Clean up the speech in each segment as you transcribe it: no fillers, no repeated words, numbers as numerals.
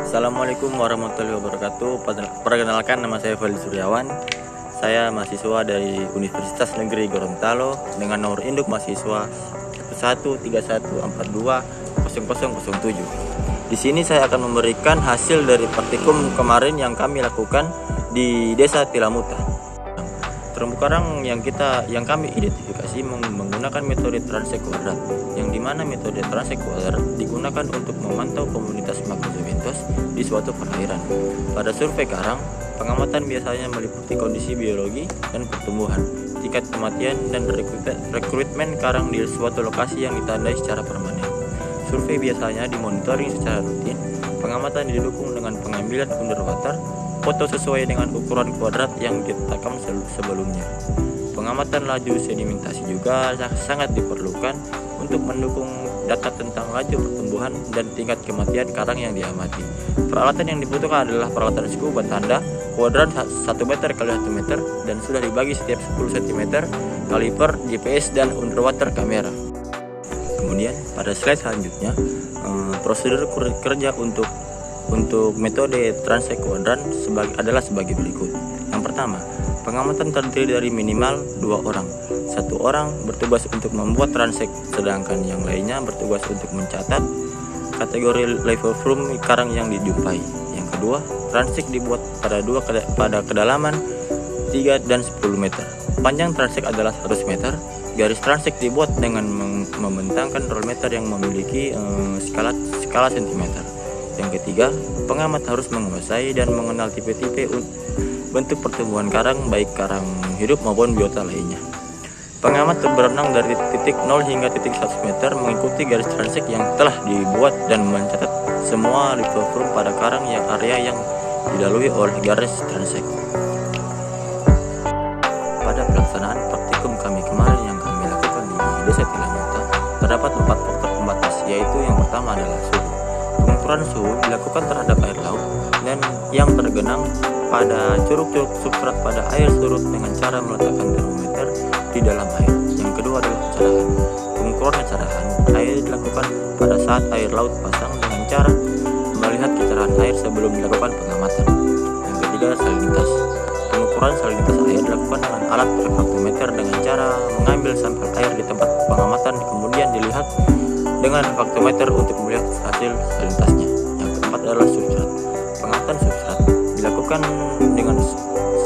Assalamualaikum warahmatullahi wabarakatuh. Perkenalkan, nama saya Fadli Suryawan. Saya mahasiswa dari Universitas Negeri Gorontalo dengan nomor induk mahasiswa 131420007. Di sini saya akan memberikan hasil dari praktikum kemarin yang kami lakukan di Desa Tilamuta. Terumbu karang yang kami identifikasi menggunakan metode transek kuadrat, yang dimana metode transek kuadrat digunakan untuk memantau komunitas makrozobentos di suatu perairan. Pada survei karang, pengamatan biasanya meliputi kondisi biologi dan pertumbuhan, tingkat kematian, dan rekrutmen karang di suatu lokasi yang ditandai secara permanen. Survei biasanya dimonitoring secara rutin. Pengamatan didukung dengan pengambilan underwater foto sesuai dengan ukuran kuadrat yang ditetapkan sebelumnya. Pengamatan laju sedimentasi juga sangat diperlukan untuk mendukung data tentang laju pertumbuhan dan tingkat kematian karang yang diamati. Peralatan yang dibutuhkan adalah peralatan scuba tanda kuadrat 1 meter x 1 meter dan sudah dibagi setiap 10 cm, kaliper, GPS, dan underwater kamera. Kemudian pada slide selanjutnya, prosedur kerja untuk metode transek kuadrat adalah sebagai berikut. Yang pertama, pengamatan terdiri dari minimal 2 orang. 1 orang bertugas untuk membuat transek, sedangkan yang lainnya bertugas untuk mencatat kategori level from karang yang dijumpai. Yang kedua, transek dibuat pada kedalaman 3 dan 10 meter. Panjang transek adalah 100 meter. Garis transek dibuat dengan membentangkan rollmeter yang memiliki skala sentimeter. Yang ketiga, pengamat harus menguasai dan mengenal tipe-tipe bentuk pertumbuhan karang, baik karang hidup maupun biota lainnya. Pengamat berenang dari titik 0 hingga titik 100 meter mengikuti garis transek yang telah dibuat dan mencatat semua level from pada karang yang area yang dilalui oleh garis transek. Pada pelaksanaan praktikum kami kemarin yang kami lakukan di Desa Tilamuta, terdapat 4 faktor pembatas, yaitu yang pertama adalah suhu. Pengukuran suhu dilakukan terhadap air laut dan yang tergenang pada curug-curug substrat pada air surut dengan cara meletakkan termometer di dalam air. Yang kedua adalah kecerahan. Pengukuran kecerahan air dilakukan pada saat air laut pasang dengan cara melihat kecerahan air sebelum dilakukan pengamatan. Yang ketiga, salinitas. Pengukuran salinitas air dilakukan dengan alat refraktometer dengan cara mengambil sampel air di tempat pengamatan, kemudian dilihat dengan refraktometer untuk melihat hasil salinitasnya. Yang keempat adalah substrat. Pengamatan substrat dilakukan dengan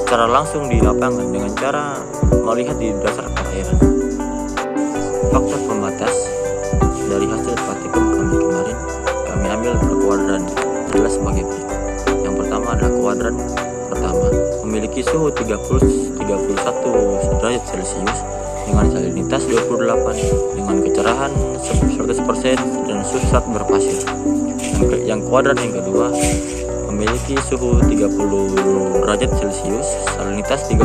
secara langsung di lapangan dengan cara melihat di dasar perairan. Faktor pembatas dari hasil praktikum kami kemarin, kami ambil per kuadran adalah sebagai berikut. Yang pertama adalah kuadran pertama memiliki suhu 31 derajat Celcius dengan salinitas 28, dengan kecerahan 100% dan substrat berpasir. Yang kuadran yang kedua memiliki suhu 30 derajat Celcius, salinitas 30,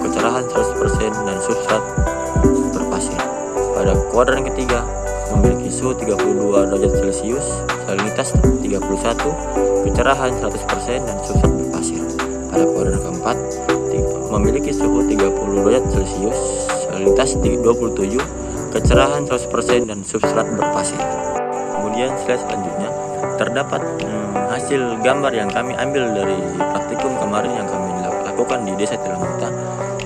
kecerahan 100% dan substrat berpasir. Pada kuadran ketiga memiliki suhu 32 derajat Celcius, salinitas 31, kecerahan 100% dan substrat berpasir. Pada kuadran keempat memiliki suhu 30 derajat Celcius, salinitas 27, kecerahan 100% dan substrat berpasir. Kemudian slide selanjutnya terdapat hasil gambar yang kami ambil dari praktikum kemarin yang kami lakukan di Desa Tilamuta,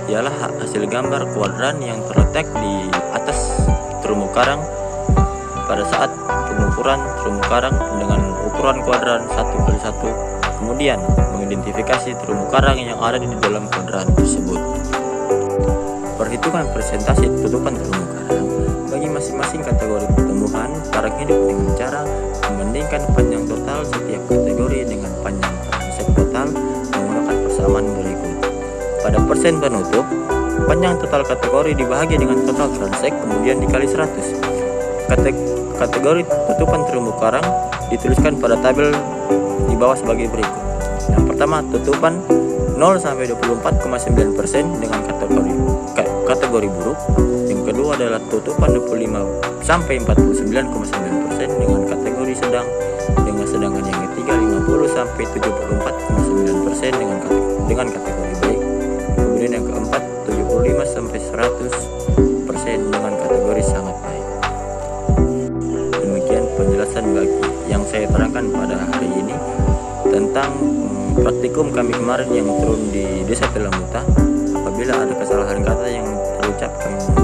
ialah hasil gambar kuadran yang terletak di atas terumbu karang pada saat pengukuran terumbu karang dengan ukuran kuadran 1x1, kemudian mengidentifikasi terumbu karang yang ada di dalam kuadran tersebut. Perhitungan presentasi tutupan terumbu karang bagi masing-masing kategori pertumbuhan karang hidup dengan cara membandingkan panjang total setiap kategori dengan panjang transek total menggunakan persamaan berikut. Pada persen penutup, panjang total kategori dibagi dengan total transek kemudian dikali 100. Kategori tutupan terumbu karang dituliskan pada tabel di bawah sebagai berikut. Yang pertama, tutupan 0 sampai 24,9% dengan kategori buruk. Yang kedua adalah tutupan 25 sampai 49,9% dengan kategori sedang. Sedangkan yang ketiga 50 sampai 74,9% dengan kategori baik. Kemudian yang keempat 75 sampai 100% dengan kategori sangat baik. Demikian penjelasan bagi yang saya terangkan pada hari ini. tentang praktikum kami kemarin yang turun di Desa Telamuta. Apabila ada kesalahan kata yang terucap, kami